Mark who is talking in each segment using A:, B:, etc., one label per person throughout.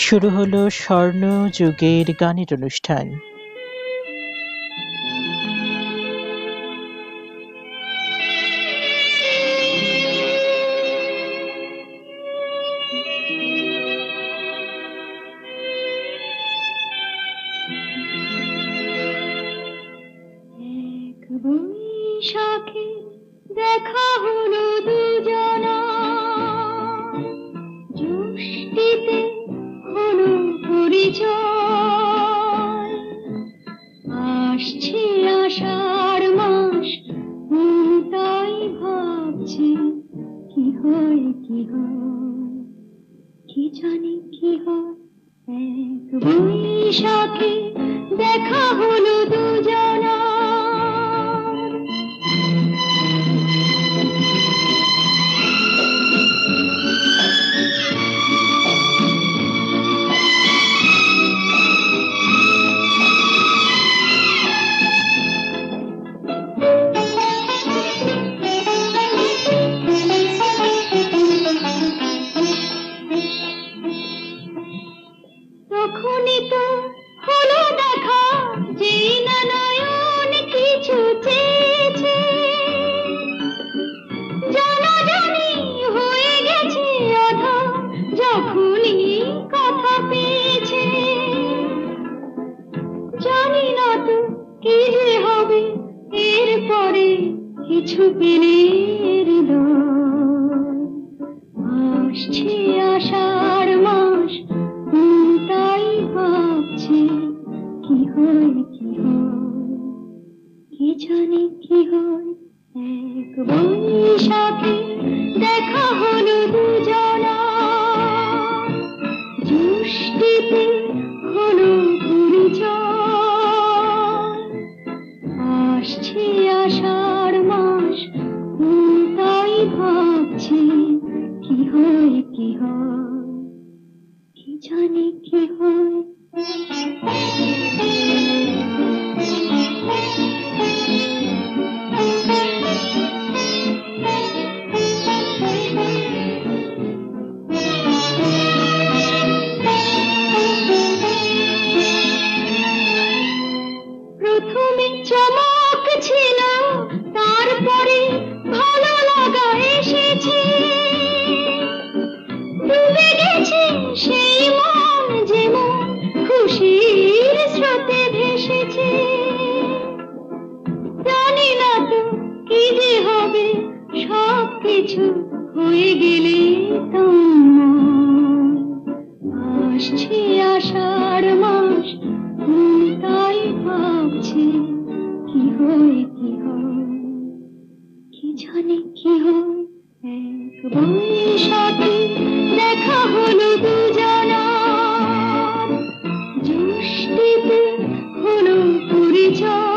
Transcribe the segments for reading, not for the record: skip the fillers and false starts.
A: শুরু হলো স্বর্ণযুগের গানের অনুষ্ঠান।
B: এক বৈশাখে দেখা হলো দুজনা, জ্যৈষ্ঠীতে হলো পরিচয়। আসছে আষাঢ় মাস, তাই ভাবছি কি হয় কি হয়, কি জানি কি হয়। এক বৈশাখে দেখা হলো দুজনা। তখনই তো হলো দেখা, যেই না নয়ন কিছু চেয়েছে, জানাজানি হয়ে গেছে আধা যখনই কথা পেয়েছে। জানি না তো কি যে হবে এরপরে, কিছু পেলে হৃদয়। আসছে আষাঢ় মাস, তাই ভাবছি কি হয় কি হয়, কি জানি কি হয়। এক বৈশাখে দেখা হলো দুজনা, জ্যৈষ্ঠীতে হলো পরিচয়। আসছে আষাঢ় মাস, তাই ভাবছি কি হয় কি হয়, কি জানি কি হয়। প্রথমে চমক ছিল, তারপরে ভালো লাগা এসেছে। ডুবে গেছে সেই মন, যেমন খুশির স্রোতে ভেসেছে। জানি না তো কি যে হবে, সব কিছু হয়ে গেলে তোমার। আসছে আষাঢ় মাস, তাই ভাবছি কি হয় কি হয়, কি জানি কি হয়। এক বৈশাখে দেখা হলো দুজনা, জ্যৈষ্ঠীতে হলো পরিচয়।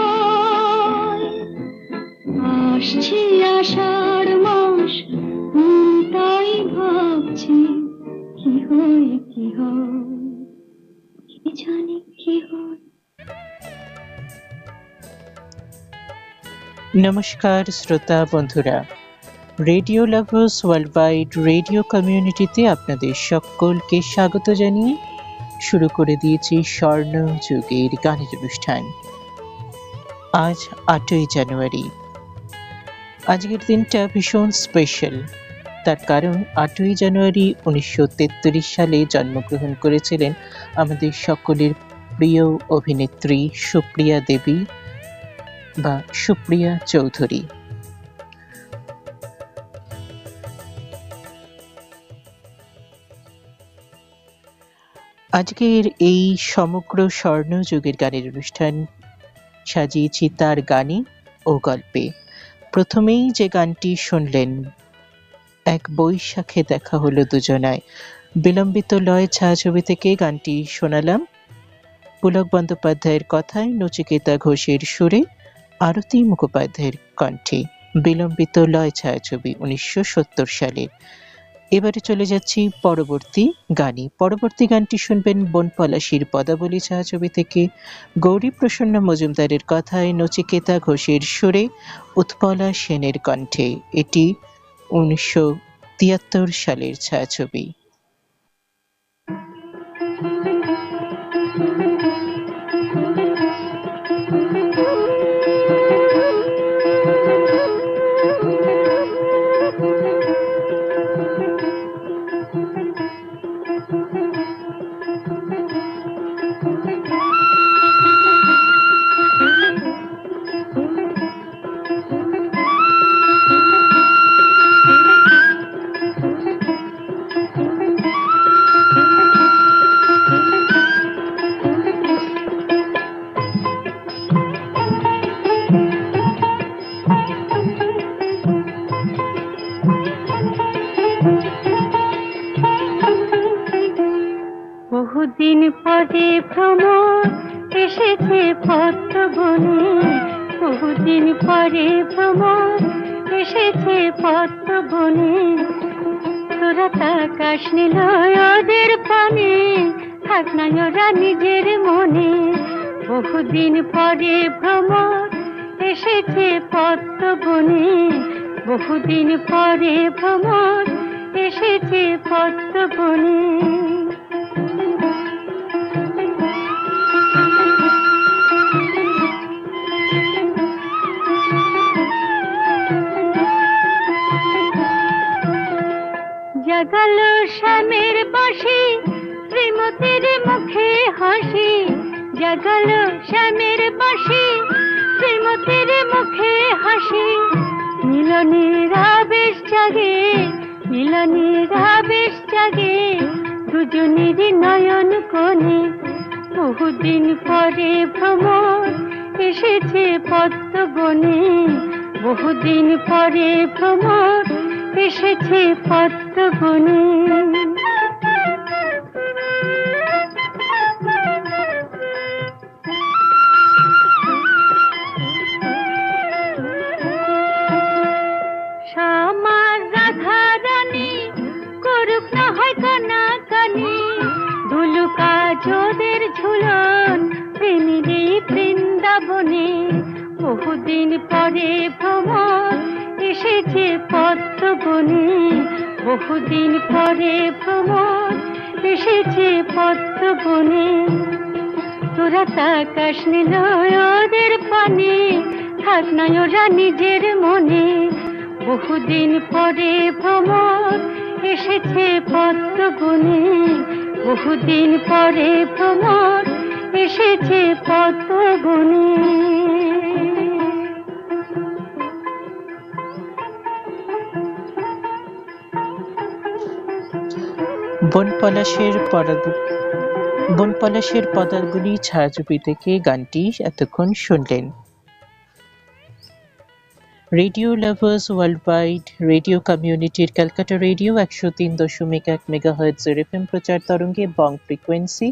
B: আসছে আষাঢ় মাস, তাই ভাবছি কি হয় কি হয়, কি জানি কি হয়।
A: নমস্কার শ্রোতা বন্ধুরা, radio lovers world wide radio কমিউনিটিতে আপনাদের সকলকে স্বাগত জানিয়ে শুরু করে দিয়েছি স্বর্ণযুগের গানের অনুষ্ঠান। আজ 8ই জানুয়ারি। আজকের দিনটা ভীষণ স্পেশাল, তার কারণ 8ই জানুয়ারি 1933 সালে জন্মগ্রহণ করেছিলেন আমাদের সকলের প্রিয় অভিনেত্রী সুপ্রিয়া দেবী বা সুপ্রিয়া চৌধুরী। আজকের এই সমগ্র স্বর্ণযুগের গানের অনুষ্ঠান সাজিয়েছি তার গানে ও গল্পে। প্রথমেই যে গানটি শুনলেন, এক বৈশাখে দেখা হলো দুজনায়, বিলম্বিত লয় ছায়াছবি থেকে গানটি শোনালাম। পুলক বন্দ্যোপাধ্যায়ের কথায়, নচিকেতা ঘোষের সুরে, আরতি মুখোপাধ্যায়ের কণ্ঠে। বিলম্বিত লয় ছায়াছবি 1970 সালের। এবারে চলে যাচ্ছি পরবর্তী গানে। পরবর্তী গানটি শুনবেন বনপলাশির পদাবলী ছায়াছবি থেকে, গৌরী প্রসন্ন মজুমদারের কথায়, নচিকেতা ঘোষের সুরে, উৎপলা সেনের কণ্ঠে। এটি 1973 সালের ছায়াছবি।
B: বহুদিন পরে ভ্রমর এসেছে পদ্ম বনে, বহুদিন পরে ভ্রমর এসেছে পদ্ম বনে। তোরা তাকাস নীল ওদের পানে, থাক না ওরা নিজের মনে। বহুদিন পরে ভ্রমর এসেছে পদ্ম বনে, বহুদিন পরে ভ্রমর এসেছে পদ্ম বনে। জাগালো শ্যামের বাঁশি, শ্রীমতীর মুখে হাসি। জাগালো শ্যামের বাঁশি, শ্রীমতীর মুখে হাসি। মিলনের আবেশ জাগে, মিলনের আবেশ জাগে দুজনেরই নয়ন কোণে। বহুদিন পরে ভ্রমর এসেছে পদ্ম বনে, বহুদিন পরে ভ্রমর এসেছে পদ্ম বনে। শ্যামার রাধা রানী করুক না হয় কানাকানি, ধুলুকা যোদের ঝুলন প্রেমেরই বৃন্দাবনে। বহুদিন পরে ভ্রমর এসেছে পদ্ম বনে, বহুদিন পরে ভ্রমর এসেছে পদ্ম বনে। তোরা তাকাস নীল ওদের পানে, থাক না ওরা নিজের মনে। বহুদিন পরে ভ্রমর এসেছে পদ্ম বনে, বহুদিন পরে ভ্রমর এসেছে পদ্ম বনে।
A: বনপলাশের পদালগুলি ছায়াছবি থেকে গানটি এতক্ষণ শুনলেন। Radio lovers world wide radio কমিউনিটির ক্যালকাটা রেডিও 103.1 মেগাহার্টজের এফএম প্রচার তরঙ্গে বং ফ্রিকোয়েন্সি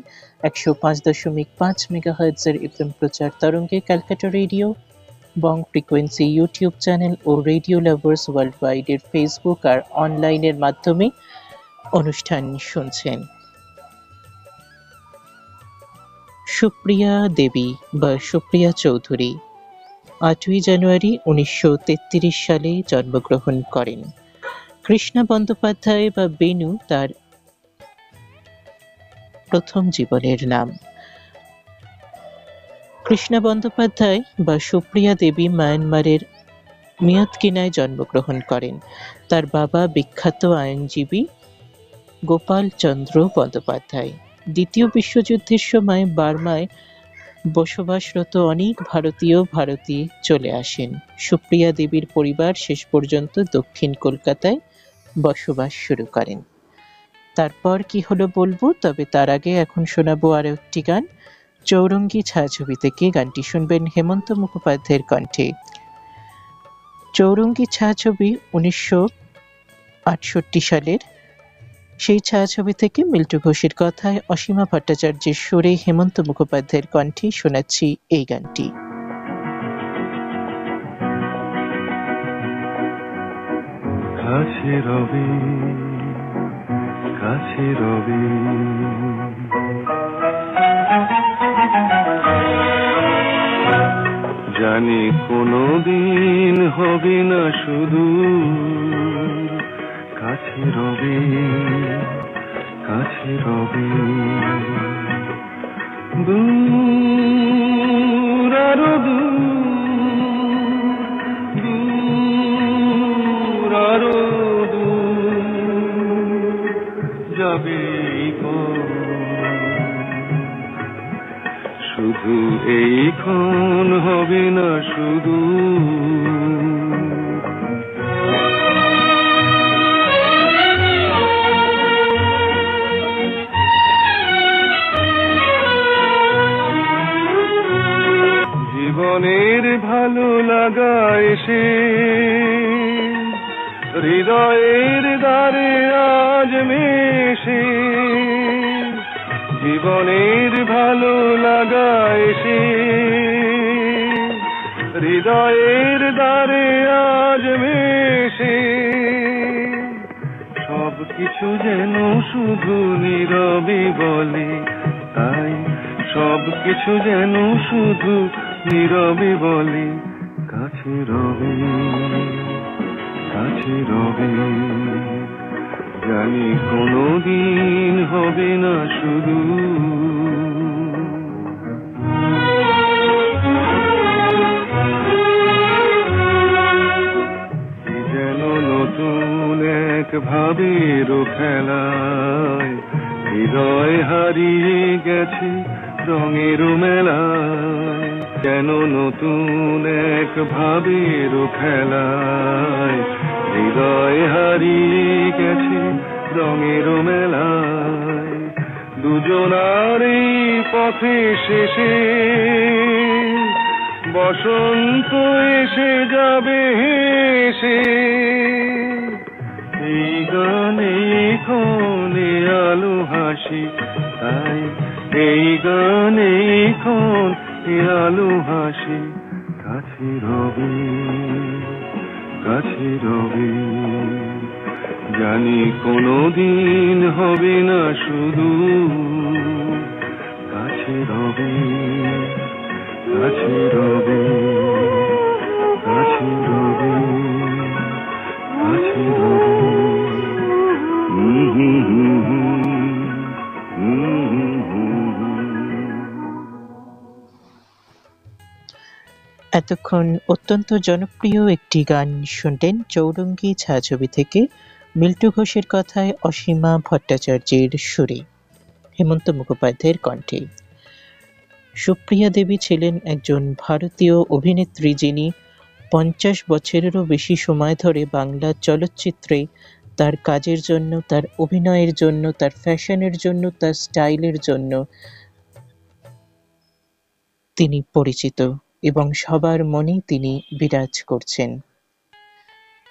A: 105.5 মেগাহার্টজের এফএম প্রচার তরঙ্গে ক্যালকাটা রেডিও বং ফ্রিকোয়েন্সি ইউটিউব চ্যানেল ও রেডিও লাভার্স ওয়ার্ল্ড ওয়াইড এর ফেসবুক আর অনলাইনের মাধ্যমে অনুষ্ঠান শুনছেন। সুপ্রিয়া দেবী বা সুপ্রিয়া চৌধুরী 8ই জানুয়ারি 1933 সালে জন্মগ্রহণ করেন। কৃষ্ণা বন্দ্যোপাধ্যায় বা বেনু তার প্রথম জীবনের নাম। কৃষ্ণা বন্দ্যোপাধ্যায় বা সুপ্রিয়া দেবী মায়ানমারের মিয়তকিনায় জন্মগ্রহণ করেন। তার বাবা বিখ্যাত আইনজীবী গোপাল চন্দ্র বন্দ্যোপাধ্যায়। দ্বিতীয় বিশ্বযুদ্ধের সময় বার্মায় বসবাসরত অনেক ভারতী চলে আসেন। সুপ্রিয়া দেবীর পরিবার শেষ পর্যন্ত দক্ষিণ কলকাতায় বসবাস শুরু করেন। তারপর কি হলো বলবো, তবে তার আগে এখন শোনাবো আরো একটি গান। চৌরঙ্গী ছায়াছবি থেকে গানটি শুনবেন হেমন্ত মুখোপাধ্যায়ের কণ্ঠে। চৌরঙ্গী ছায়াছবি 1968 সালের। সেই ছায়াছবি থেকে মিল্টু ঘোষের কথায় অসীমা ভট্টাচার্যের সুরে হেমন্ত মুখোপাধ্যায়ের কণ্ঠে শোনাচ্ছি এই গানটি।
C: কাছে রবি, কাছে রবি, জানি কোনদিন হবে না শুধু কাছে রবি, কাছে রবি, দূর আরো দূর আরো দূর যাবে শুধু এইক্ষণ হবে না শুধু জীবনের ভালো লাগা এসে হৃদয়ের দ্বারে আজ মেশে জীবনের ভালো লাগা এসে হৃদয়ের দ্বারে আজ মেশে সব কিছু যেন শুধু নীরবে বলে তাই সব কিছু যেন শুধু নীরবে বলে কাছে রবে কাছে রবে জানি কোনোদিন হবে না শুধু যেন নতুন এক ভাবের খেলায় হৃদয় হারিয়ে গেছে রঙের মেলায় যেন নতুন এক ভাবের খেলায় হৃদয় হারিয়ে গেছে রঙের মেলায় দুজনার এই পথে শেষে বসন্ত এসে যাবে হেসে এই গানে ক্ষণে আলো হাসি তাই এই গানে ক্ষণে আলো হাসি কাছে রবে কাছে রবে জানি কোনোদিন হবে না শুধু কাছে রবে কাছে রবে কাছে রবে কাছে রবে
A: এতক্ষণ অত্যন্ত জনপ্রিয় একটি গান শুনলেন চৌরঙ্গী ছায়াছবি থেকে মিল্টু ঘোষের কথায় অসীমা ভট্টাচার্যের সুরে হেমন্ত মুখোপাধ্যায়ের কণ্ঠে। সুপ্রিয়া দেবী ছিলেন একজন ভারতীয় অভিনেত্রী যিনি 50 বছরেরও বেশি সময় ধরে বাংলা চলচ্চিত্রে তার কাজের জন্য, তার অভিনয়ের জন্য, তার ফ্যাশনের জন্য, তার স্টাইলের জন্য তিনি পরিচিত এবং সবার মনে তিনি বিরাজ করছেন।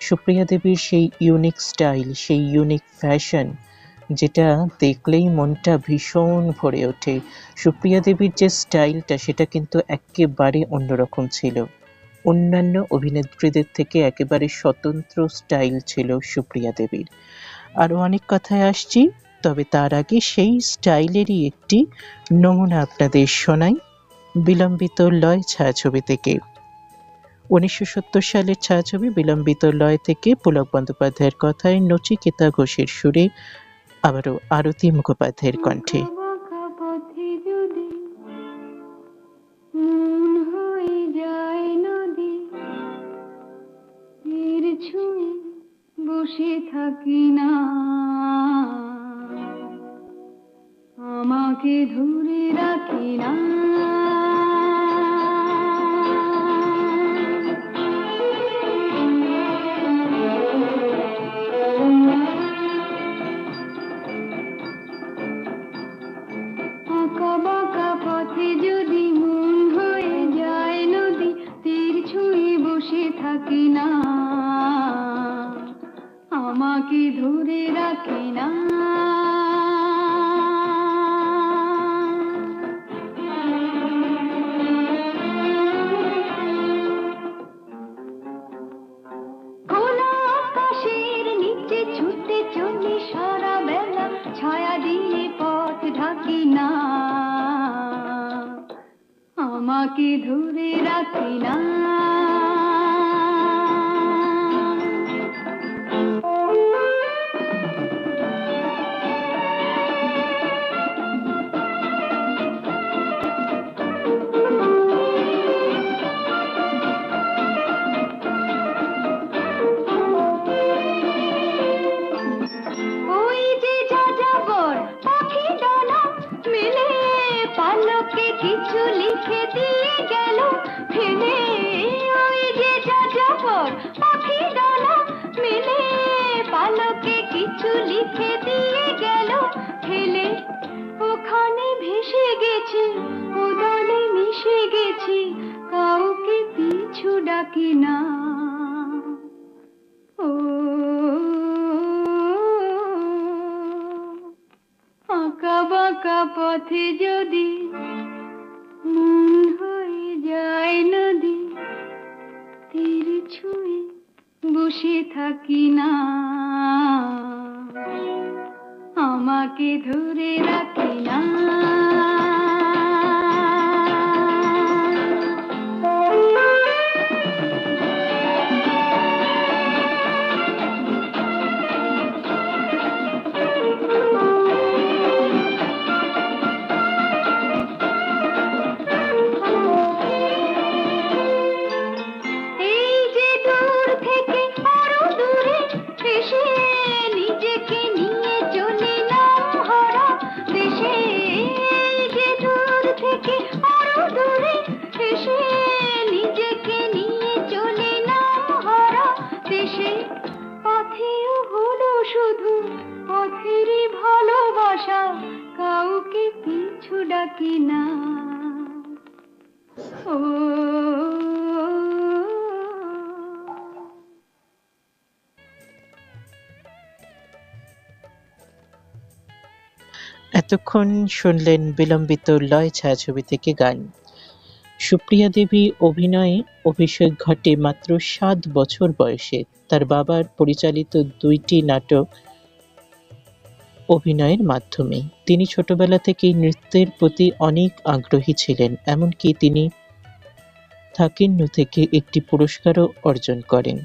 A: সুপ্রিয়া দেবীর সেই ইউনিক স্টাইল, সেই ইউনিক ফ্যাশন যেটা দেখলেই মনটা ভীষণ ভরে ওঠে। সুপ্রিয়া দেবীর যে স্টাইলটা সেটা কিন্তু একেবারে অন্যরকম ছিল, অন্যান্য অভিনেত্রীদের থেকে একেবারে স্বতন্ত্র স্টাইল ছিল সুপ্রিয়া দেবীর। আরো অনেক কথায় আসছি, তবে তার আগে সেই স্টাইলেরই একটি নমুনা আপনাদের শোনাই বিলম্বিত লয় ছায়াছবি থেকে। 1970 সালের ছায়াছবি বিলম্বিত লয় থেকে পুলক বন্দ্যোপাধ্যায়ের কথায় নচিকেতা ঘোষের সুরে আবারও আরতি মুখোপাধ্যায়ের কণ্ঠে।
B: বসে থাকি না আমাকে ধরে রাখি না আঁকা বাঁকা পথে যদি মন হয়ে যায় নদী তীর ছুঁয়ে বসে থাকি না আমাকে ধরে রাখি না খোলা আকাশের নিচে ছুটে চলি সারা বেলা ছায়া দিয়ে পথ ঢাকি না আমাকে ধরে রাখি না কিছু লিখে দিয়ে গেল ফেলে ওই যে যাযাবর পাখি ডানা মেলে পালকে কিছু লিখে দিয়ে গেল ফেলে ওখানে ভেসে গেছি উদলে মিশে গেছি কাউকে পিছু ডাকি না ও আঁকা বাঁকা পথে যদি মন হয়ে যায় নদী, তীর ছুঁয়ে বসে থাকি না, আমাকে ধরে রাখি না। এই যে দূর থেকে আরো দূরে এসে নিজেকে নিয়ে চলে নাম হারা দেশে, এই যে দূর থেকে আরো দূরে এসে নিজেকে নিয়ে চলে নাম হারা দেশে, পথেও হলো শুধু পথেরই ভালোবাসা, কাউকে পিছু ডাকি না। ও
A: এতক্ষণ শুনলেন বিলম্বিত লয় ছায়াছবি থেকে গান। সুপ্রিয়া দেবী অভিনয়ে অভিষেক ঘটে মাত্র ৭ বছর বয়সে। তার বাবার পরিচালিত ২টি নাটক অভিনয়ের মাধ্যমে। তিনি ছোটবেলা থেকেই নৃত্যের প্রতি অনেক আগ্রহী ছিলেন, এমনকি তিনি থাকিন্নু থেকে একটি পুরস্কারও অর্জন করেন।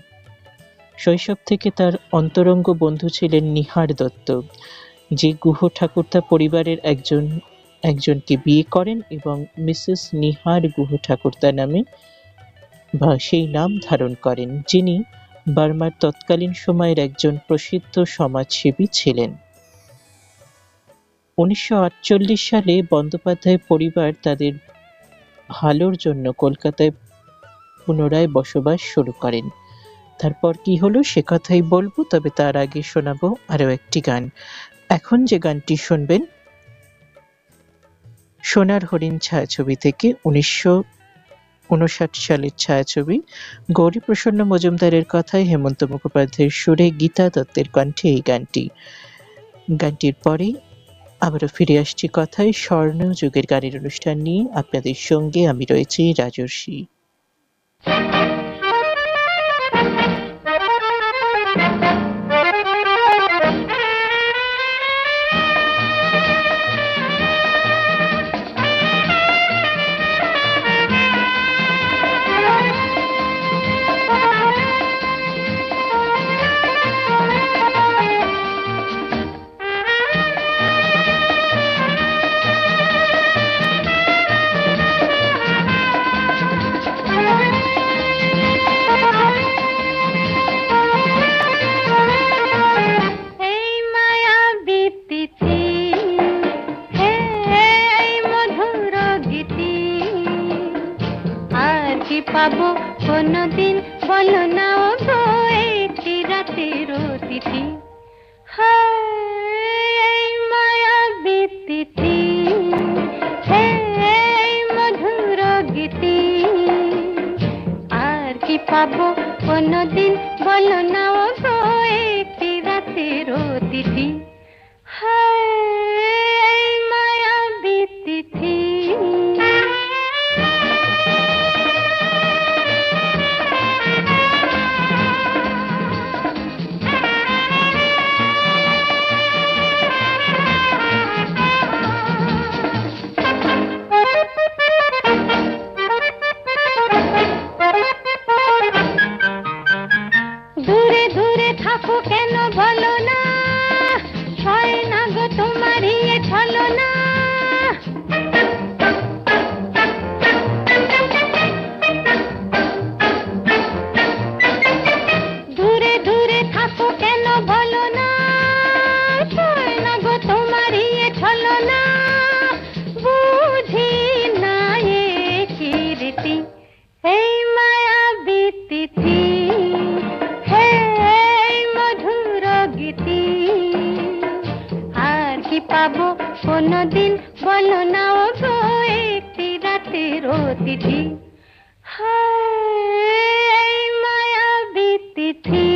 A: শৈশব থেকে তার অন্তরঙ্গ বন্ধু ছিলেন নিহার দত্ত, যে গুহ ঠাকুরতা পরিবারের একজনকে বিয়ে করেন এবং মিসেস নিহার গুহ ঠাকুরতা নামে সেই নাম ধারণ করেন, যিনি বার্মার তৎকালীন সময়ের একজন প্রসিদ্ধ সমাজসেবী ছিলেন। ১৯৪৮ সালে বন্দ্যোপাধ্যায় পরিবার তাদের ভালোর জন্য কলকাতায় পুনরায় বসবাস শুরু করেন। তারপর কি হলো সে কথাই বলবো, তবে তার আগে শোনাবো আরো একটি গান। এখন যে গানটি শুনবেন সোনার হরিণ ছায়াছবি থেকে, ১৯৫৯ সালের ছায়াছবি। গৌরীপ্রসন্ন মজুমদারের কথায় হেমন্ত মুখোপাধ্যায়ের সুরে গীতা দত্তের কণ্ঠে এই গানটি। গানটির পরে আবারও ফিরে আসছি কথায় স্বর্ণযুগের গানের অনুষ্ঠান নিয়ে। আপনাদের সঙ্গে আমি রয়েছি রাজর্ষি।
B: পাবো কোনদিন বলো না ও গো একটি রাতের অতিথি, হায় মায়াবী তিথি, হে মধুর গীতি, আর কি পাবো কোনদিন বলো না ও গো একটি রাতের অতিথি, হায় মায়াবী তিথি। দূরে দূরে থাকো কেন বলো না, ছয় না গো তোমারই ছলো না, দূরে দূরে থাকো কেন বলো না, ছয় না গো তোমারই ছলো না, বুঝি না এ কীর্তি এই মায়াবী তিথি, হে মধুর গীতি, আর কি পাবো কোনদিন বলো না ও গো একটি রাতের অতিথি, হায় মায়াবী তিথি।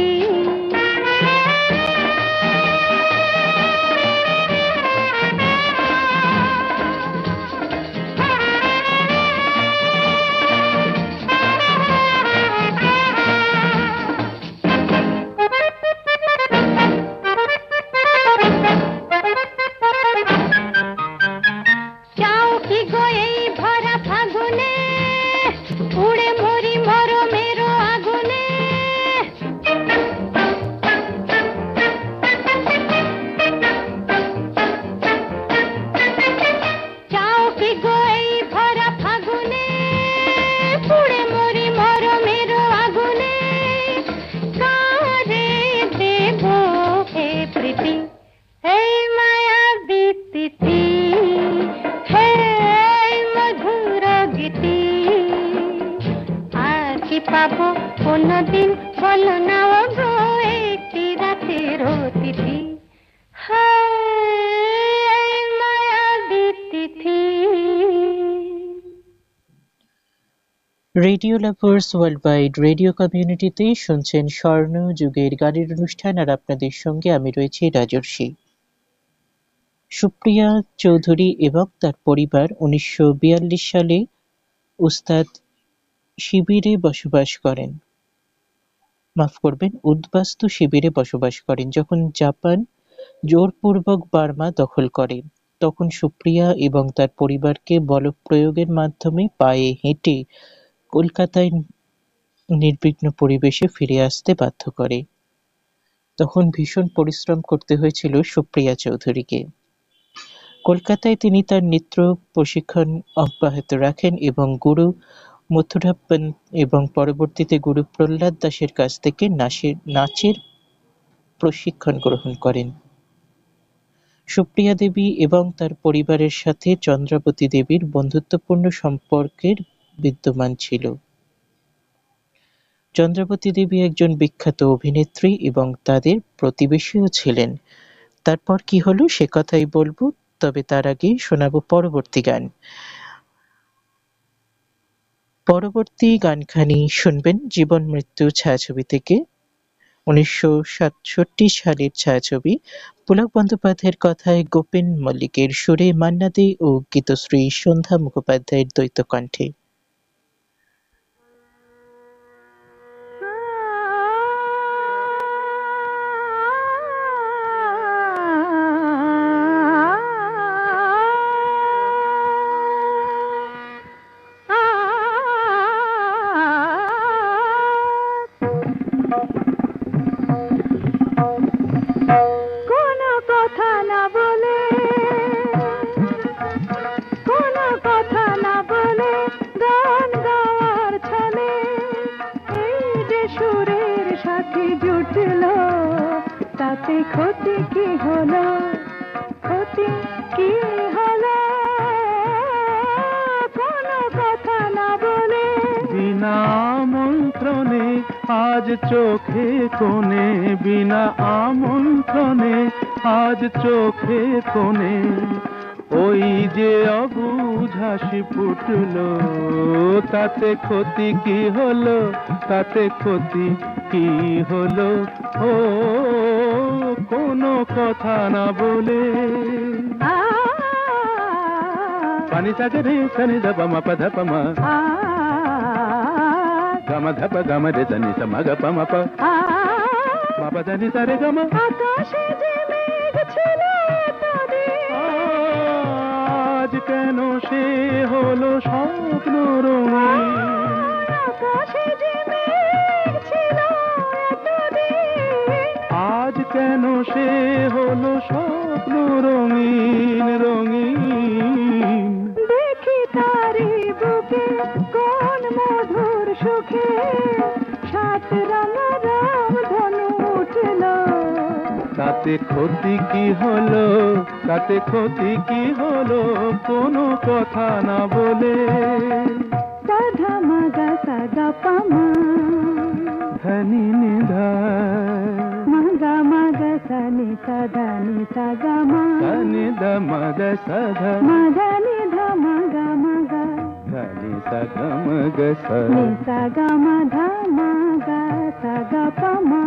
A: Radio lovers world wide radio কমিউনিটিতে শুনছেন স্বর্ণযুগের গানের অনুষ্ঠান, আর আপনাদের সঙ্গে আমি রয়েছি রাজর্ষি। সুপ্রিয়া চৌধুরী এবং তার পরিবার 1942 সালে উস্তাদ শিবিরে বসবাস করেন, মাফ করবেন, উদ্বাস্তু শিবিরে বসবাস করেন। যখন জাপান জোরপূর্বক বার্মা দখল করে, তখন সুপ্রিয়া এবং তার পরিবারকে বলপ্রয়োগের মাধ্যমে পায়ে হেঁটে কলকাতায় নির্বিঘ্ন পরিবেশে ফিরে আসতে বাধ্য করে। তখন ভীষণ পরিশ্রম করতে হয়েছিল সুপ্রিয়া চৌধুরীকে। কলকাতায় তিনি তার নৃত্য প্রশিক্ষণ অব্যাহত রাখেন এবং গুরু মথুরাপ্পন এবং পরবর্তীতে গুরু প্রহ্লাদ দাসের কাছ থেকে নাচের প্রশিক্ষণ গ্রহণ করেন। সুপ্রিয়া দেবী এবং তার পরিবারের সাথে চন্দ্রাবতী দেবীর বন্ধুত্বপূর্ণ সম্পর্কের বিদ্যমান ছিল। চন্দ্রাবতী দেবী একজন বিখ্যাত অভিনেত্রী এবং তাদের প্রতিবেশীও ছিলেন। তারপর কি হলো সে কথাই বলবো, তবে তার আগে শোনাবো পরবর্তী গান। পরবর্তী গানখানি শুনবেন জীবন মৃত্যু ছায়াছবি থেকে, 1967 সালের ছায়াছবি। পুলক বন্দ্যোপাধ্যায়ের কথায় গোপেন মল্লিকের সুরে মান্না দে ও গীতশ্রী সন্ধ্যা মুখোপাধ্যায়ের দ্বৈত কণ্ঠে।
B: কোনো কথা না বলে, কোনো কথা না বলে গান গাওয়ার ছলে এই যে সুরের সাথে জুটলো, তাতে ক্ষতি কি হলো, ক্ষতি কি হলো, কোনো কথা না বলে।
C: বিনা আমন্ত্রণে আজ চোখে কোণে, বিনা আমন্ত্রণে আজ চোখে কোণে ওই যে অবুঝ হাসি ফুটলো, তাতে ক্ষতি কি হলো, তাতে ক্ষতি কি হলো, ও কোনো কথা না বলে। পানি সাগে রে সনি ধপ ম পধ প ম গম ধপ গম রে সনি স ম গ প ম প ম প দ নি স রে গ ম।
B: আকাশে যে মেঘ ছিল এতদিন,
C: আজ কেন সে হলো স্বপ্ন রঙিন,
B: আকাশে যে মেঘ ছিল এতদিন,
C: আজ কেন সে হলো স্বপ্ন রঙিন রঙিন।
B: দেখি তারি বুকে কোন মধুর সুখে সাত রাঙা রাম ধনু উঠল,
C: তাতে ক্ষতি কি হলো, তাতে ক্ষতি কি হলো, কোনো কথা না বলে।
B: সাধা মাগা সাগা পামা,
C: ধনি নিধা
B: মাগা মাগা সানি সাধা নি সাগা মা,
C: ধনি দ মগ সধ
B: মাগা নি ধা মাগা মাগা
C: ধনি সগ মগ স।
B: নি সাগা মা ধা মাগা সাগা পামা।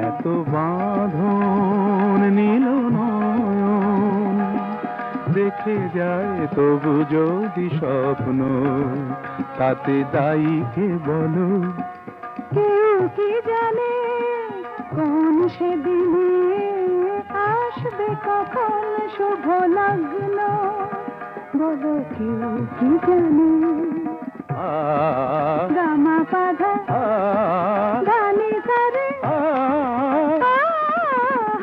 C: এত বাঁধন নীল নয়ন দেখে যায় তবু যদি স্বপ্ন, তাতে দায়ী কে বলো।
B: কেউ কি জানে কোন সেদিনে আসবে কখন শুভ লগ্ন, বলো কেউ কি জানে।
C: আ
B: গামা পাধা
C: আ
B: গানি সারে
C: আ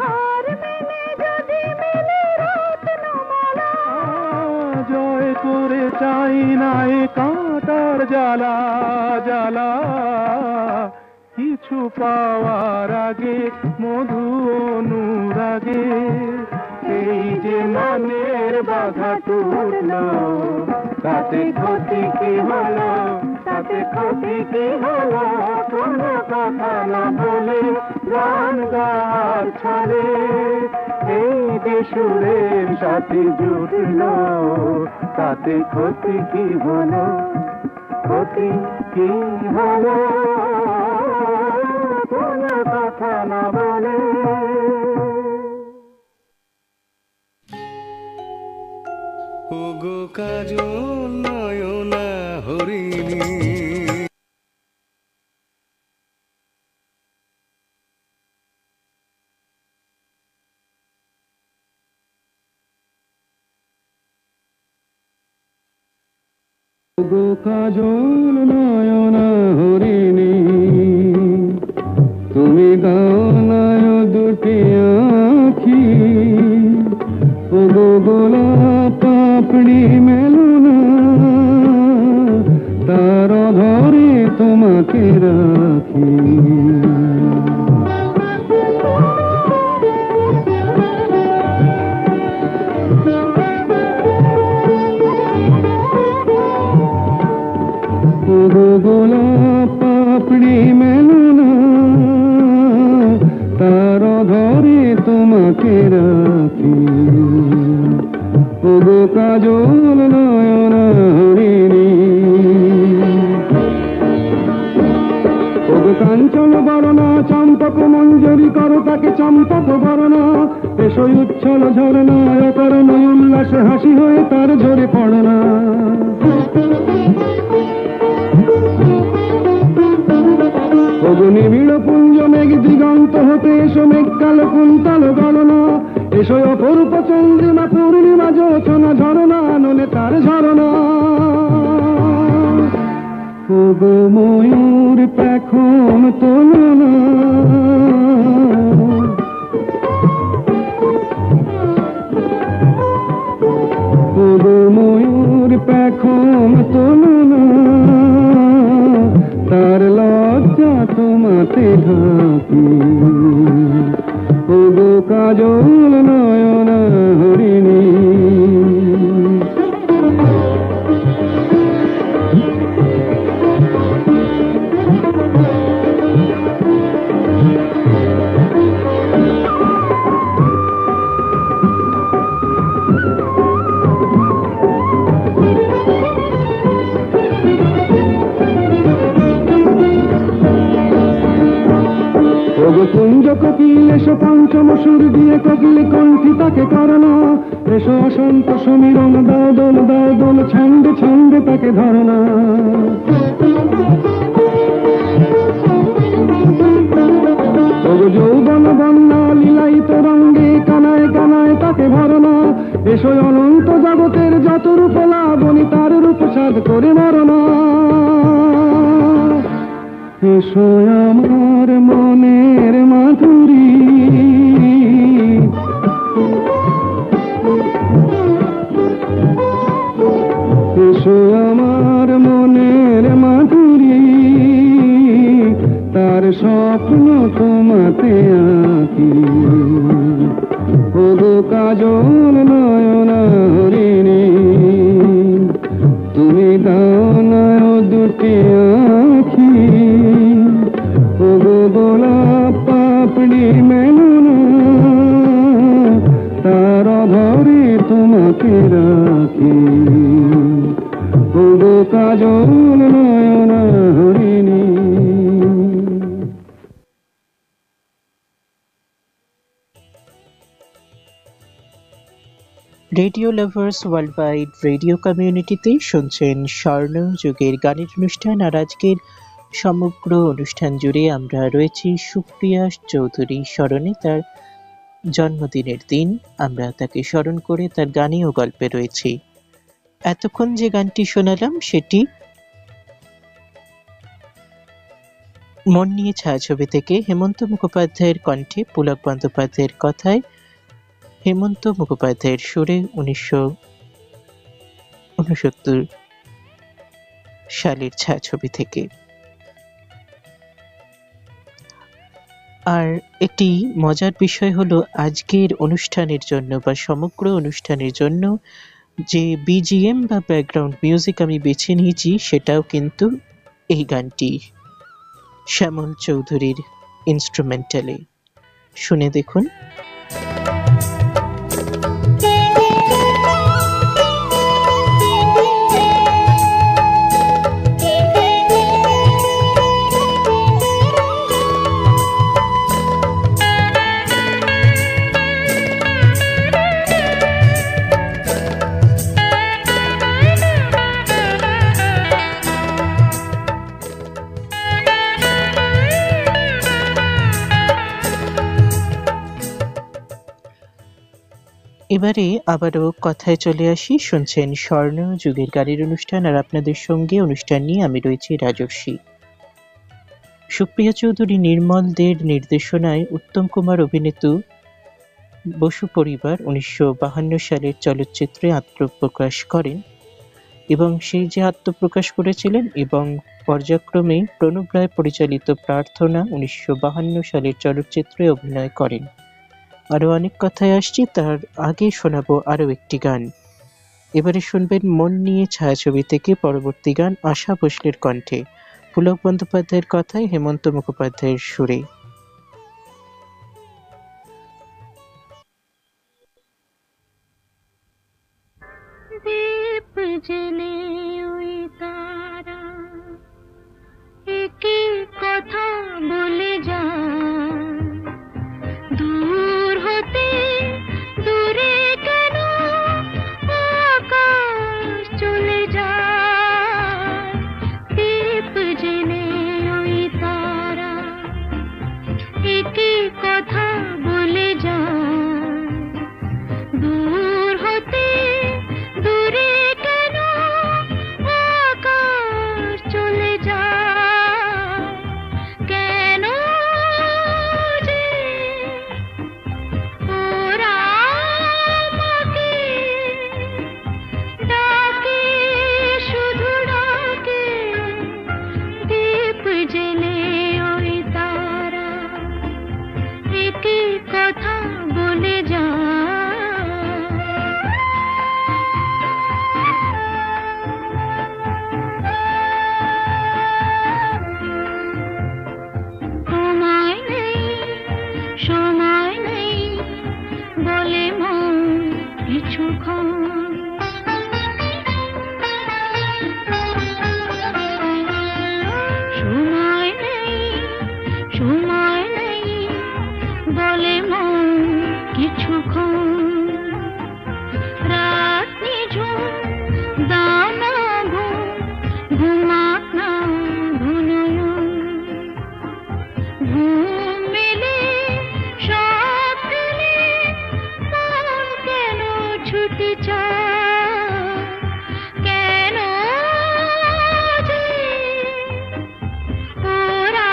B: হার মেনে যদি মেলে রত্নমালা,
C: জয় করে চাই না এ কাঁটার জ্বালা জ্বালা, কিছু পাওয়ার আগে মধু অনুরাগে এই যে মনের বাধা টুটলো, তাতে ক্ষতি কি হলো, তাতে ক্ষতি কি হলো, কোনো কথা না বলে গান গাওয়ার ছলে এই যে সুরের সাথে জুটলো, তাতে ক্ষতি কি হলো, ক্ষতি কি হলো কোনো কথা না বলে।
D: ওগো কাজল নয়না হরিণী
C: ওগো কাজল নয়না হরিণী তুমি দানায় দুটি আঁখি ওগো গোলাপ পাপড়ি মেলো না তার ধরে তোমাকে রাখি। ওগো গোলাপ পাপড়ি মেলো না তার ধরে তোমাকে রাখি। ওগো কাজল নয়না হরিণী ওগো কাঞ্চন বরণা চম্পক মঞ্জরি করো তাকে চম্পক বরণা এসো উচ্ছল ঝরনা অকারণ উল্লাসে হাসি হয়ে তার ঝরে পড়না। ওগো নিবিড় পুঞ্জ মেঘ দিগন্ত হতে এসো মেঘ কালো কুন্তল গণনা এসো অপরূপ চন্দ্রিমা পূর্ণিমা যোচনা ঝরনা নলে তার ঝরনা। ওগো ময়ূর পেখম তোলনা ওগো ময়ূর পেখম তোলনা তার লজ্জা তোমাতে ঢাকি। ওগো কাজল নয়না হরিণী ওগো কুঞ্জ কোকিল এসো পঞ্চম সুর দিয়ে কোকিল কণ্ঠী তাকে করনা এসো অসন্ত সমীরণ দাও দোল ছন্দে ছন্দে তাকে ধরনা। ওগো যৌবন বন্যা লীলায়িত রঙ্গে কানায় কানায় তাকে ভরনা এসো অনন্ত জগতের যত রূপ লাবণী তার রূপ সাধ করে মরনা। এসো আমার মনের মাধুরী এসো আমার মনের মাধুরী তার স্বপ্ন তোমাতে আঁকি। ওগো কাজল নয়না হরিণী তুমি দানায় দুটি আঁখি ওগো গোলাপ পাপড়ি মেলো না তার ধরে তোমাকে রাখি। ওগো কাজল নয়না হরিণী।
A: Radio lovers world wide radio কমিউনিটিতে শুনছেন স্বর্ণযুগের গানের অনুষ্ঠান। আর আজকের সমগ্র অনুষ্ঠান জুড়ে আমরা রয়েছি সুপ্রিয়া চৌধুরী স্মরণে। তার জন্মদিনের দিন আমরা তাকে স্মরণ করে তার গানে ও গল্পে রয়েছি। এতক্ষণ যে গানটি শোনালাম সেটি মন নিয়ে ছায়াছবি থেকে হেমন্ত মুখোপাধ্যায়ের কণ্ঠে পুলক বন্দ্যোপাধ্যায়ের কথায় হেমন্ত মুখোপাধ্যায়ের সুরে 1969 সালের ছায়াছবি থেকে। আর একটি মজার বিষয় হলো আজকের অনুষ্ঠানের জন্য বা সমগ্র অনুষ্ঠানের জন্য যে বিজিএম বা ব্যাকগ্রাউন্ড মিউজিক আমি বেছে নিয়েছি সেটাও কিন্তু এই গানটি শ্যামল চৌধুরীর ইনস্ট্রুমেন্টালে। শুনে দেখুন। এবারে আবারও কথায় চলে আসি। শুনছেন স্বর্ণযুগের গানের অনুষ্ঠান, আর আপনাদের সঙ্গে অনুষ্ঠান নিয়ে আমি রয়েছি রাজর্ষি। সুপ্রিয়া চৌধুরী নির্মল দের নির্দেশনায় উত্তম কুমার অভিনীত বসু পরিবার 1952 সালের চলচ্চিত্রে আত্মপ্রকাশ করেন, এবং সেই যে আত্মপ্রকাশ করেছিলেন এবং পর্যায়ক্রমে প্রণব রায় পরিচালিত প্রার্থনা 1952 সালের চলচ্চিত্রে অভিনয় করেন। আরো অনেক কথায় আসছি, তার আগে শোনাবো আরো একটি গান। এবারে শুনবেন মন নিয়ে ছায়াছবি থেকে পরবর্তী গান আশা ভোসলের কণ্ঠে, পুলক বন্দ্যোপাধ্যায়ের কথায় হেমন্ত মুখোপাধ্যায়ের সুরে।
B: দীপ জেলে ওই তারা একই কথা বলে যায়, দূর হতে দূরে কেন আকাশ চলে যায়। দীপ জেলে ওই তারা একই কথা বলে যায়, দূর হতে দূরে কেন আকাশ চলে যায়। কেন যে ওরা আমাকে ডাকে, শুধু ডাকে। দীপ জেলে ওই তারা একই কথা বলে যায়। সময় নেই, সময় নেই বলে মন কিছুক্ষণ। সময় নেই, সময় নেই বলে মন কিছুক্ষণ। রাত নিঝুম দাও না ঘুম, ঘুমাক না ঘুনয়ন। ঘুম মেলে সব ফেলে মন কেন ছুটে চায়। কেন যে ওরা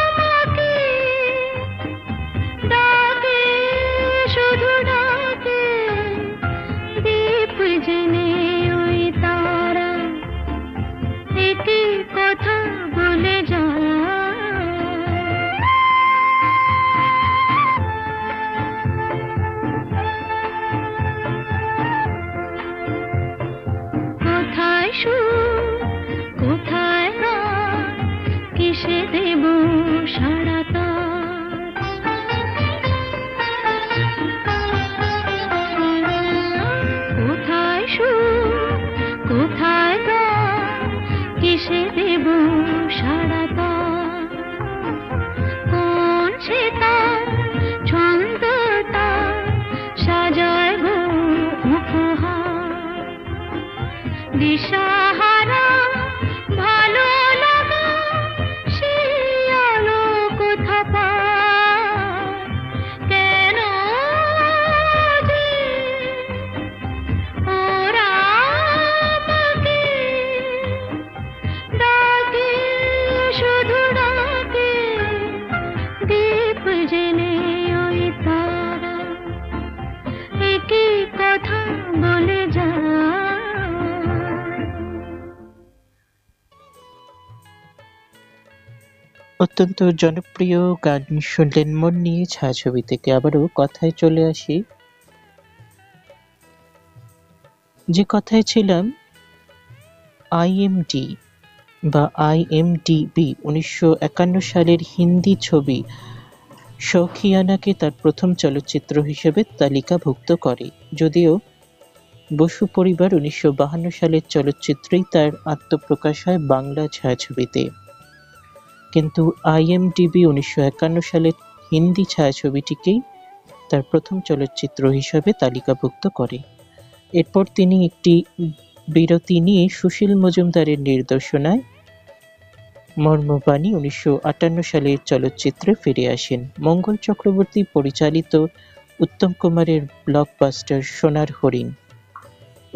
B: আমাকে ডাকে, শুধু ডাকে। দীপ জেনে ওই তারা একই কথা বলে যায়। কোথায় সুর, কোথায় গান, কিসে দেব সারা তার। কোথায় সুর, কোথায় গান, কিসে দেব সারা তার। কোন সে তার ছন্দ তার সাজায় গো উপহার। দিশাহারা ভালো লাগা সে আলো কোথা পায়। কেন যে ওরা আমাকে ডাকে, শুধু ডাকে। দীপ জেলে ওই তারা একই কথা বলে যায়।
A: অত্যন্ত জনপ্রিয় গান শুনলেন মন নিয়ে ছায়াছবি থেকে। আবারও কথায় চলে আসি। যে কথায় ছিলাম, আইএমডি বা IMDb 1951 সালের হিন্দি ছবি শৌখিয়ানাকে তার প্রথম চলচ্চিত্র হিসেবে তালিকাভুক্ত করে। যদিও বসু পরিবার 1952 সালের চলচ্চিত্রেই তার আত্মপ্রকাশ হয় বাংলা ছায়াছবিতে, কিন্তু IMDb 1951 সালের হিন্দি ছায়াছবিটিকেই তার প্রথম চলচ্চিত্র হিসেবে তালিকাভুক্ত করে। এরপর তিনি একটি বিরতি নিয়ে সুশীল মজুমদারের নির্দেশনায় মর্মবাণী 1958 সালের চলচ্চিত্রে ফিরে আসেন। মঙ্গল চক্রবর্তী পরিচালিত উত্তম কুমারের ব্লকবাস্টার সোনার হরিণ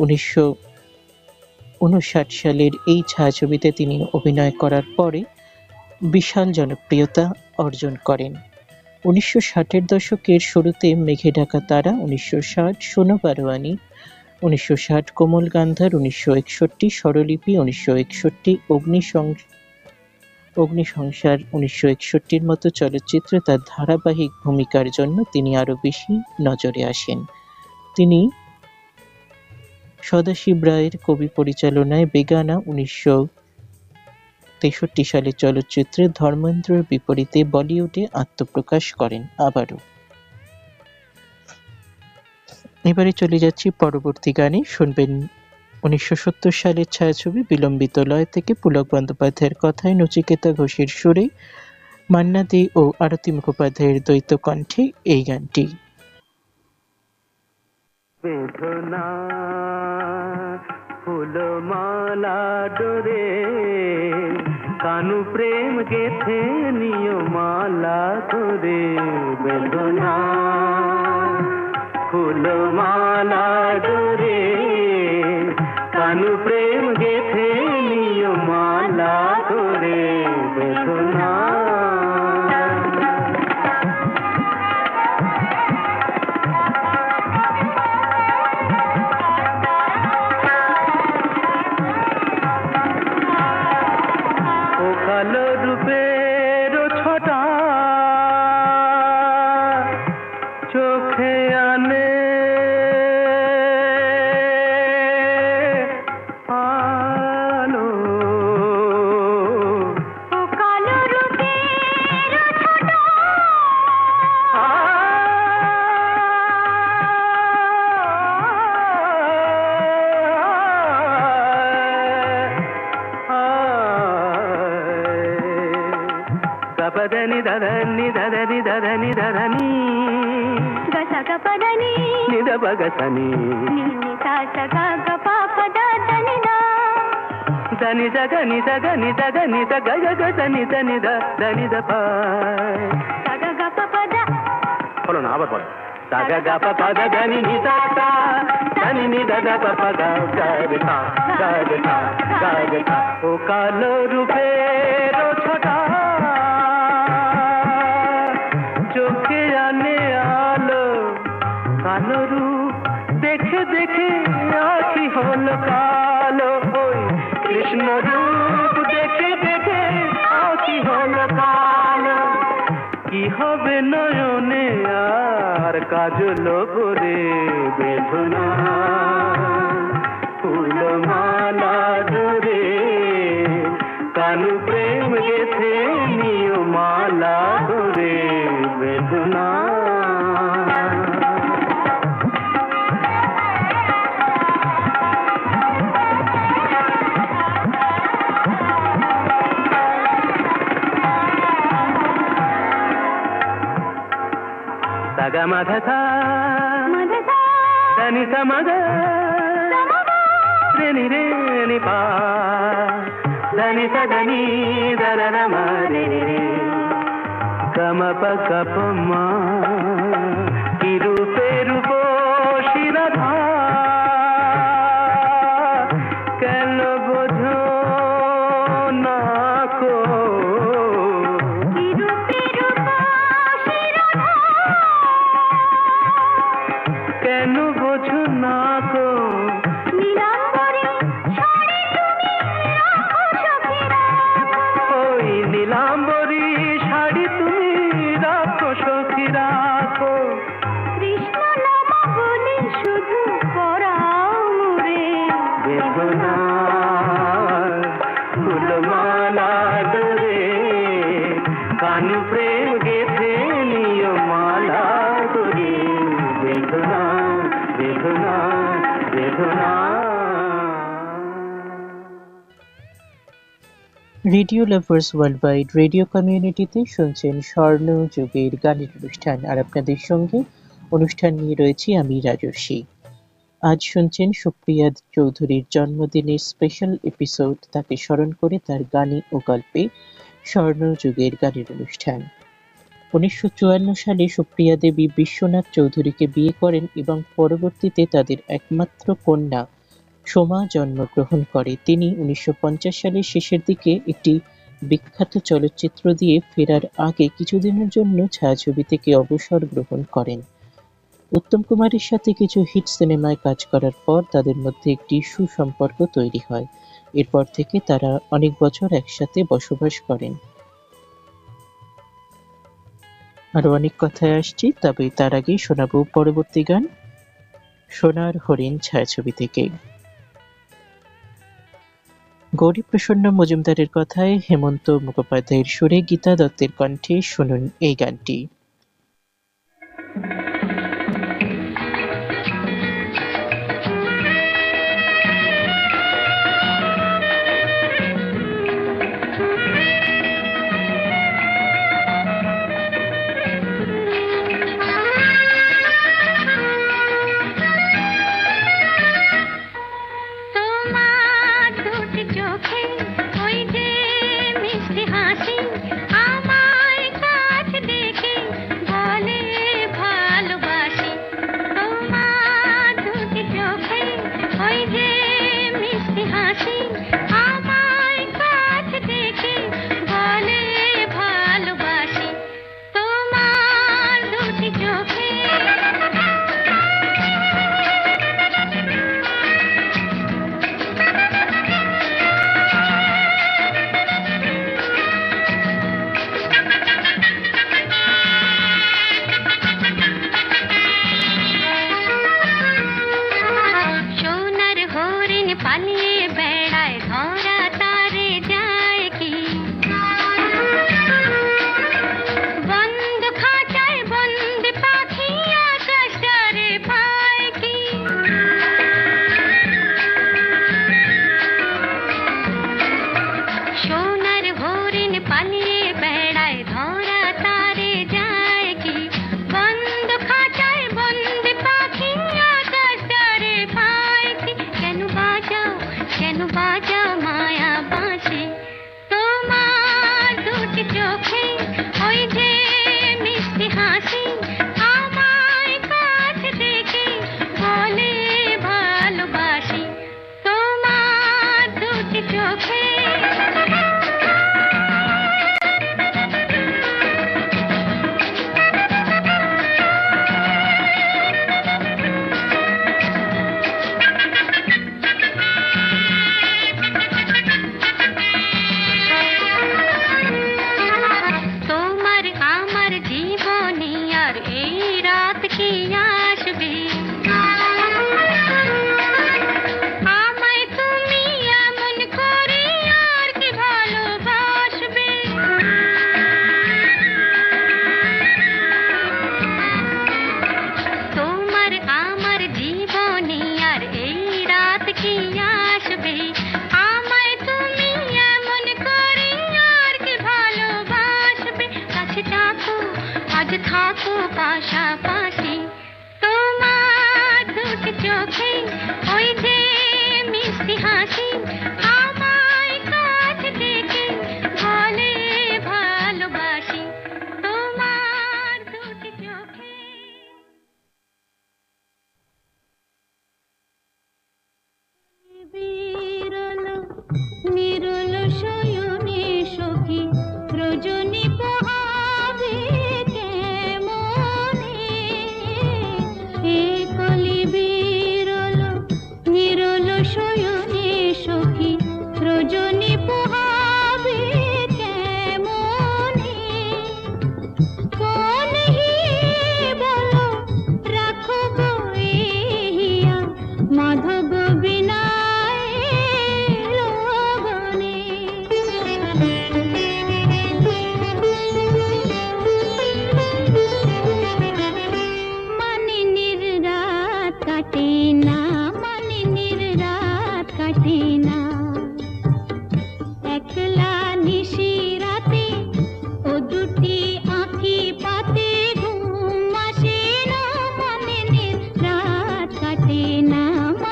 A: 1959 সালের এই ছায়াছবিতে তিনি অভিনয় করার পরে বিশাল জনপ্রিয়তা অর্জন করেন। 1960-এর দশকের শুরুতে মেঘে ঢাকা তারা, 1960 সোনো বারোয়ানি, 1960 কোমল গান্ধার, 1961 স্বরলিপি, 1961 অগ্নিসংসার, 1961-র মতো চলচ্চিত্রে তার ধারাবাহিক ভূমিকার জন্য তিনি আরো বেশি নজরে আসেন। তিনি সদাশিব রায়ের কবি পরিচালনায় বেগানা 1963 সালের চলচ্চিত্রে ধর্মেন্দ্রর বিপরীতে বলিউডে আত্মপ্রকাশ করেন আবারও। এবারে চলে যাচ্ছি পরবর্তী গানে। শুনবেন 1970 সালের ছায়াছবি বিলম্বিত লয় থেকে পুলক বন্দ্যোপাধ্যায়ের কথায় নচিকেতা ঘোষের সুরে মান্না দে ও আরতি মুখোপাধ্যায়ের দ্বৈত কণ্ঠে এই গানটি।
C: বেদনা ফুলমালা ডোরে কানু প্রেম গেথে নিয় মালা করে, বেদনা ফুলমালা ডোরে কানু প্রেম গেথে নিয় মালা করে, বেদনা কালো রূপের ছটা চোখে আনে আলো,
B: ও কালো রূপের ছোট
C: గపదని దదని దదని దదని దదని
B: గసగ పదని
C: నిద బగసని
B: నిని తాసగ గప పద దనిదా
C: దని జగని జగని జగని జగ దని దని దని ద
B: సగ గప పద
C: বলো না আবার বলো সగ গপ পద దని নিদ దని নিদ দ পদ গা গা ও কালো রূপের ছোটা চোখে আনে আলো, কালো রূপ দেখে দেখে আখি হলো কালো, ওই কৃষ্ণ রূপ দেখে দেখে আখি হলো কালো, কি হবে নয়নে আর কাজল করে, বেদনা ফুলমালা ধরে কানু প্রেম গেথে নিয় মালা করে, বেদনা సగ మధ
B: మదదా
C: దని సమగ దని రే ని పా దని సదని దరన మరే గమ ప గప మా ఇరుపే రూపో শিরধা কেন বোঝো না কো, কেন বোঝো না কো, ওই নীলাম্বরী শাড়ি তুমি রাখো সখী রাখো, বেদনা ফুলমালা ডোরে কানু প্রেম গেথে নিয় মালা করে, বেদনা বেদনা বেদনা।
A: রেডিও লাভার্স ওয়ার্ল্ডওয়াইড রেডিও কমিউনিটিতে শুনছেন স্বর্ণ যুগের গানের অনুষ্ঠান, আর আপনাদের সঙ্গে অনুষ্ঠান নিয়ে রয়েছি আমি রাজস্বী। আজ শুনছেন সুপ্রিয়া চৌধুরীর জন্মদিনের স্পেশাল এপিসোড, তাকে স্মরণ করে তার গানে ও গল্পে স্বর্ণ যুগের গানের অনুষ্ঠান। 1954 সালে সুপ্রিয়া দেবী বিশ্বনাথ চৌধুরীকে বিয়ে করেন এবং পরবর্তীতে তাদের একমাত্র কন্যা সোমা জন্মগ্রহণ করে। তিনি 1950 সালের শেষের দিকে একটি বিখ্যাত চলচ্চিত্র দিয়ে ফেরার আগে কিছুদিনের জন্য ছায়াছবি থেকে অবসর গ্রহণ করেন। উত্তম কুমারের সাথে কিছু হিট সিনেমায় কাজ করার পর তাদের মধ্যে একটি সুসম্পর্ক তৈরি হয়। এরপর থেকে তারা অনেক বছর একসাথে বসবাস করেন। আরো অনেক কথায় আসছি, তবে তার আগেই শোনাবো পরবর্তী গান সোনার হরিণ ছায়াছবি থেকে। গৌরীপ্রসন্ন মজুমদারের কথায় হেমন্ত মুখোপাধ্যায়ের সুরে গীতা দত্তের কণ্ঠে শুনুন এই গানটি।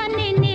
B: মনে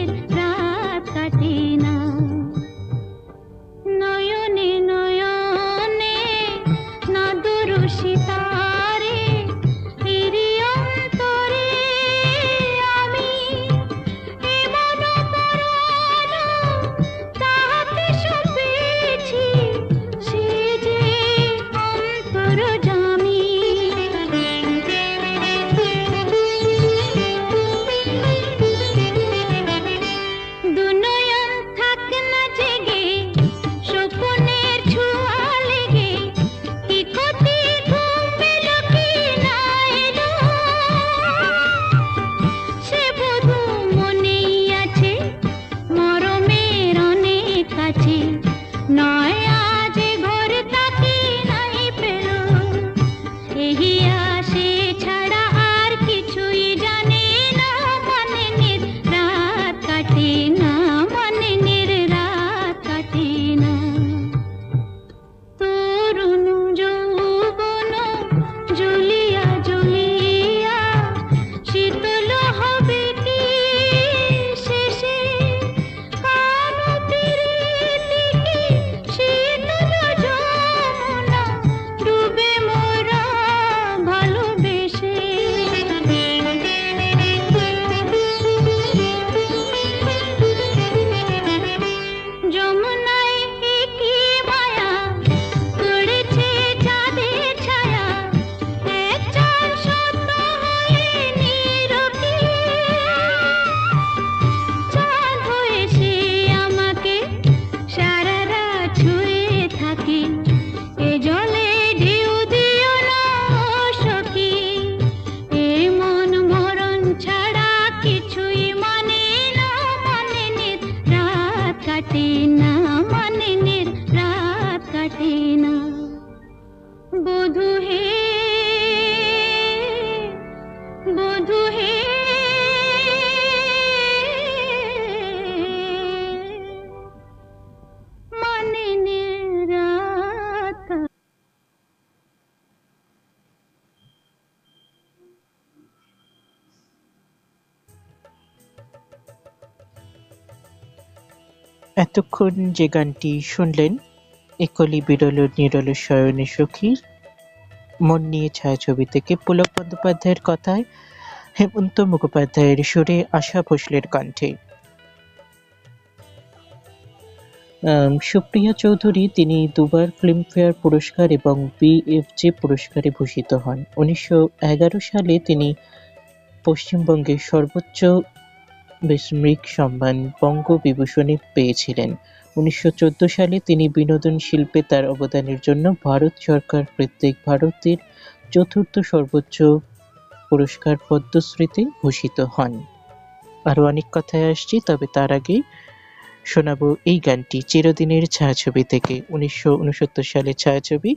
A: এতক্ষণ যে গানটি শুনলেন, একলি বিরল নিরল শয়নে সখীর মন নিয়ে ছায়াছবি থেকে পুলক বন্দ্যোপাধ্যায়ের কথায় হেমন্ত মুখোপাধ্যায়ের সুরে আশা ভোসলের কণ্ঠে। সুপ্রিয়া চৌধুরী তিনি দুবার ফিল্মফেয়ার পুরস্কার এবং BFJ পুরস্কারে ভূষিত হন। 1911 সালে তিনি পশ্চিমবঙ্গের সর্বোচ্চ বেসামরিক সম্মান বঙ্গবিভূষণে পেয়েছিলেন। 1914 সালে তিনি বিনোদন শিল্পে তার অবদানের জন্য ভারত সরকার কর্তৃক ভারতের চতুর্থ সর্বোচ্চ পুরস্কার পদ্মশ্রীতে ভূষিত হন। আরো অনেক কথায় আসছি, তবে তার আগে শোনাবো এই গানটি চিরদিনের ছায়াছবি থেকে। 1969 সালের ছায়াছবি,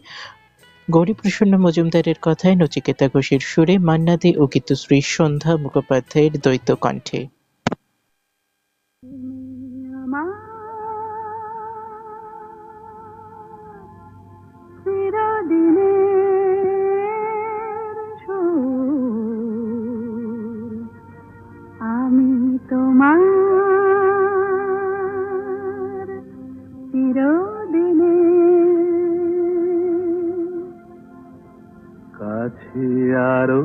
A: গৌরীপ্রসন্ন মজুমদারের কথায় নচিকেতা ঘোষের সুরে মান্না দে ও গীতশ্রী সন্ধ্যা মুখোপাধ্যায়ের দ্বৈত কণ্ঠে।
B: আমি তোমার চিরদিনে
C: কাছে আরো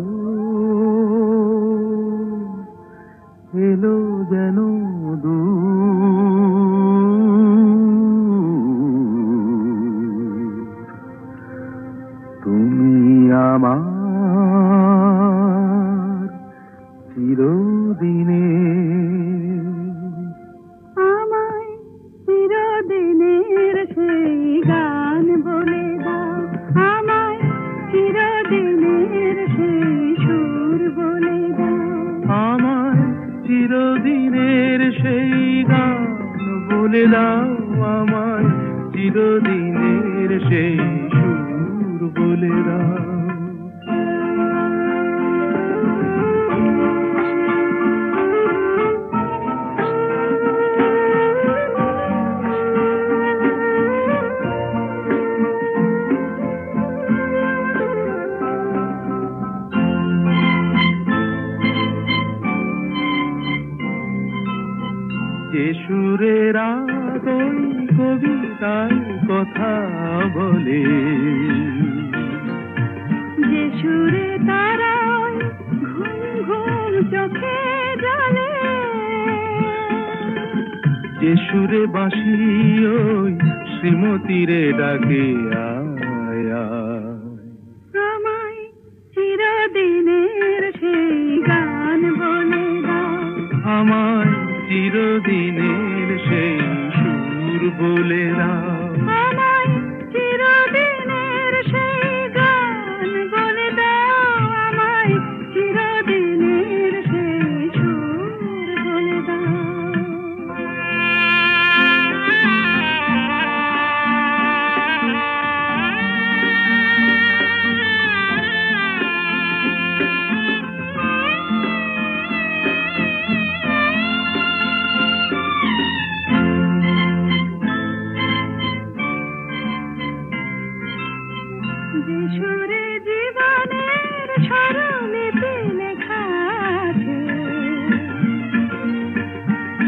C: এলো যেন তুমি আমার চিরদিনে,
B: আমায় চিরদিনের সেই গান বলে দাও, আমায় চিরদিনের সেই সুর বলে দাও,
C: আমার চিরদিনের সেই গান বলে দাও, আমায় চিরদিনের সেই সুর বলে দাও। যে সুরের আদই কবিতায় কথা বলে,
B: যে সুরে তারায় ঘুম ঘুম চোখে জলে,
C: যে সুরে বাঁশি ওই শ্রীমতীরে ডাকে আয় আয়,
B: আমায় চিরদিনের সেই গান বলে দাও,
C: আমায় চিরদিনের সেই সুর বলে দাও,
B: আমায় চিরদিনের সেই গান বলে দাও, আমায় চিরদিনের সেই সুর বলে দাও। যে সুরে জীবনের স্বরলিপি লেখা আছে,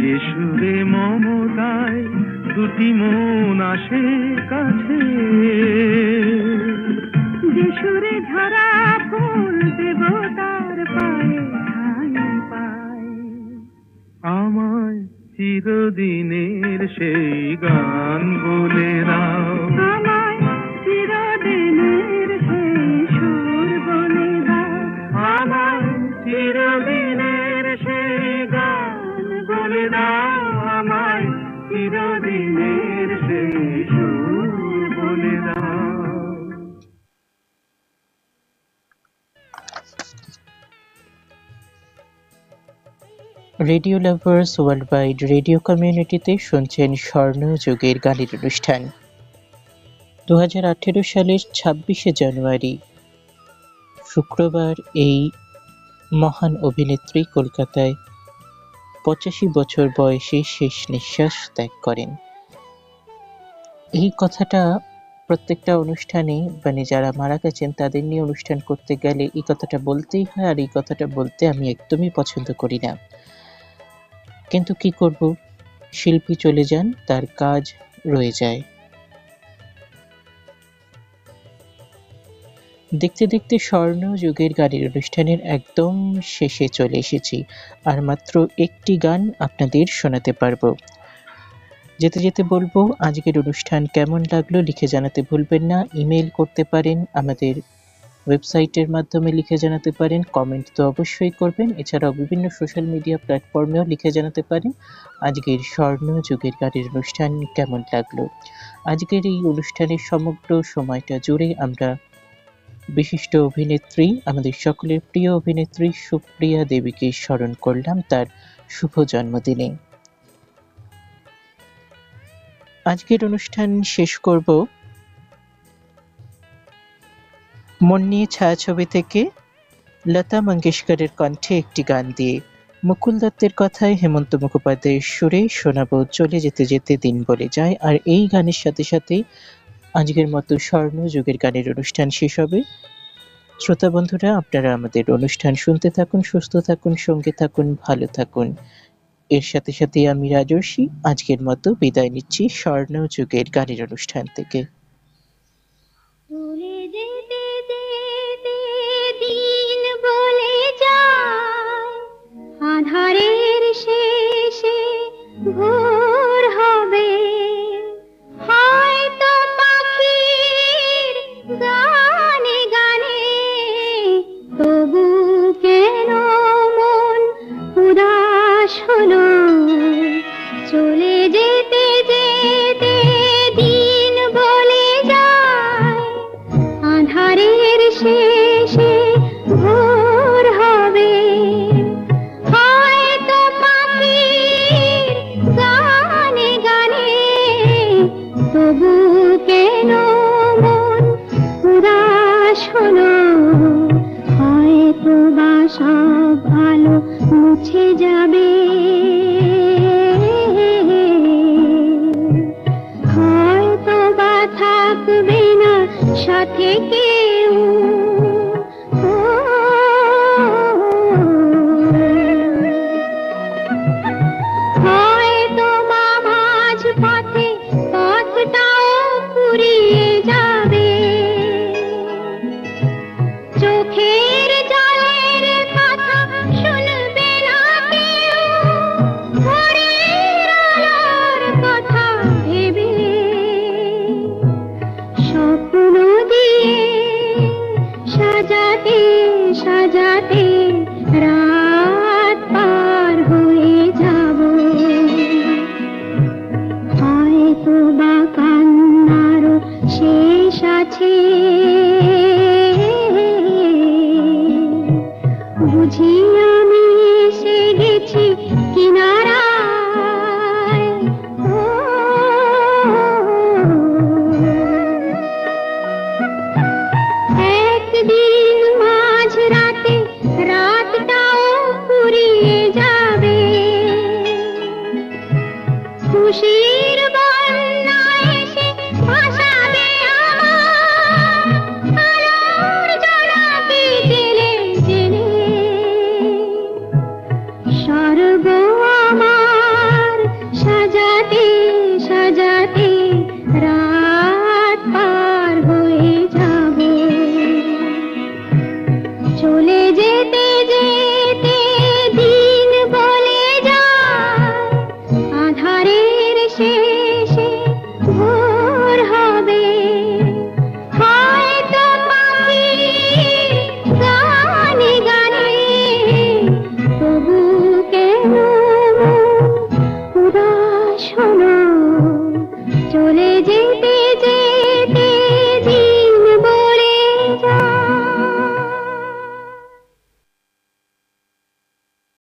C: যে সুরে মমতায় দুটি মন আসে কাছে,
B: যে সুরে ঝরা ফুল দেবতার পায়ে ঠাঁই পায়,
C: আমায় চিরদিনের সেই গান বলে দাও,
B: আমায় চিরদিনের সেই সুর বলে দাও,
C: আমায় চিরদিনের সেই গান বলে দাও, আমায় চিরদিনের সেই সুর বলে দাও।
A: Radio lovers world wide radio কমিউনিটিতে শুনছেন স্বর্ণযুগের গানের অনুষ্ঠান। 2018 সালের 26শে জানুয়ারি শুক্রবার এই মহান অভিনেত্রী কলকাতায় 85 বছর বয়সে শেষ নিঃশ্বাস ত্যাগ করেন। এই কথাটা প্রত্যেকটা অনুষ্ঠানে যারা মারা গেছেন তাদের নিয়ে অনুষ্ঠান করতে গেলে এই কথাটা বলতেই হয়, আর এই কথাটা বলতে আমি একদমই পছন্দ করি না। কিন্তু কি করব, শিল্পী চলে যান, তার কাজ রয়ে যায়। দেখতে দেখতে স্বর্ণযুগের গানের অনুষ্ঠানের একদম শেষে চলে এসেছি, আর মাত্র একটি গান আপনাদের শোনাতে পারবো। যেতে যেতে বলবো, আজকের অনুষ্ঠান কেমন লাগলো লিখে জানাতে ভুলবেন না। ইমেল করতে পারেন, আমাদের ওয়েবসাইটের মাধ্যমে লিখে জানাতে পারেন, কমেন্ট তো অবশ্যই করবেন। এছাড়াও বিভিন্ন সোশ্যাল মিডিয়া প্ল্যাটফর্মেও লিখে জানাতে পারেন আজকের স্বর্ণযুগের গানের অনুষ্ঠান কেমন লাগলো। আজকের এই অনুষ্ঠানের সমগ্র সময়টা জুড়ে আমরা বিশিষ্ট অভিনেত্রী, আমাদের সকলের প্রিয় অভিনেত্রী সুপ্রিয়া দেবীকে স্মরণ করলাম তার শুভ জন্মদিনে। আজকের অনুষ্ঠান শেষ করব মন নিয়ে ছায়াছবি থেকে লতা মঙ্গেশকরের কণ্ঠে একটি গান দিয়ে। মুকুল দত্তের কথায় হেমন্ত মুখোপাধ্যায়ের সুরে শোনাবো চলে যেতে যেতে দিন বলে যায়। আর এই গানের সাথে সাথে আজকের মতো স্বর্ণযুগের গানের অনুষ্ঠান শেষ হবে। শ্রোতা বন্ধুরা, আপনারা আমাদের অনুষ্ঠান শুনতে থাকুন, সুস্থ থাকুন, সঙ্গে থাকুন, ভালো থাকুন। এর সাথে সাথে আমি রাজর্ষি আজকের মতো বিদায় নিচ্ছি স্বর্ণযুগের গানের অনুষ্ঠান থেকে।
B: চলে যেতে যেতে দিন বলে যায়, আধারের শেষে ভোর হবে, হয়তো পাখির গানে গানে, তবু কেন মন উদাস হলো। চলে যেতে যেতে দিন বলে যায়, আধারের শেষে ভোর হবে, হয়তো পাখির গানে গানে, তবু কেন মন উদাস হলো। হয়তো বা সব আলো মুছে যাবে, হয়তো বা থাকবে না সাথে কেউ। হয়তো বা মাঝ পথে পথটাও ফুরিয়ে যাবে, চোখের জলের কথা শুনবে না কেউ, ভোরের আলোর কথা ভেবে স্বপ্ন দিয়ে সাজাতে সাজাতে রাত পার হয়ে যাব। হয়তো বা কান্নারও শেষ আছে, বুঝি আমি এসে গেছি কিনারায়। একদিন মাঝ রাতে রাতটাও ফুরিয়ে যাবে, খুশির বন্যা এসে ভাসাবে আমার, আলোর জোনাকি জেলে জেলে। স্বর্গ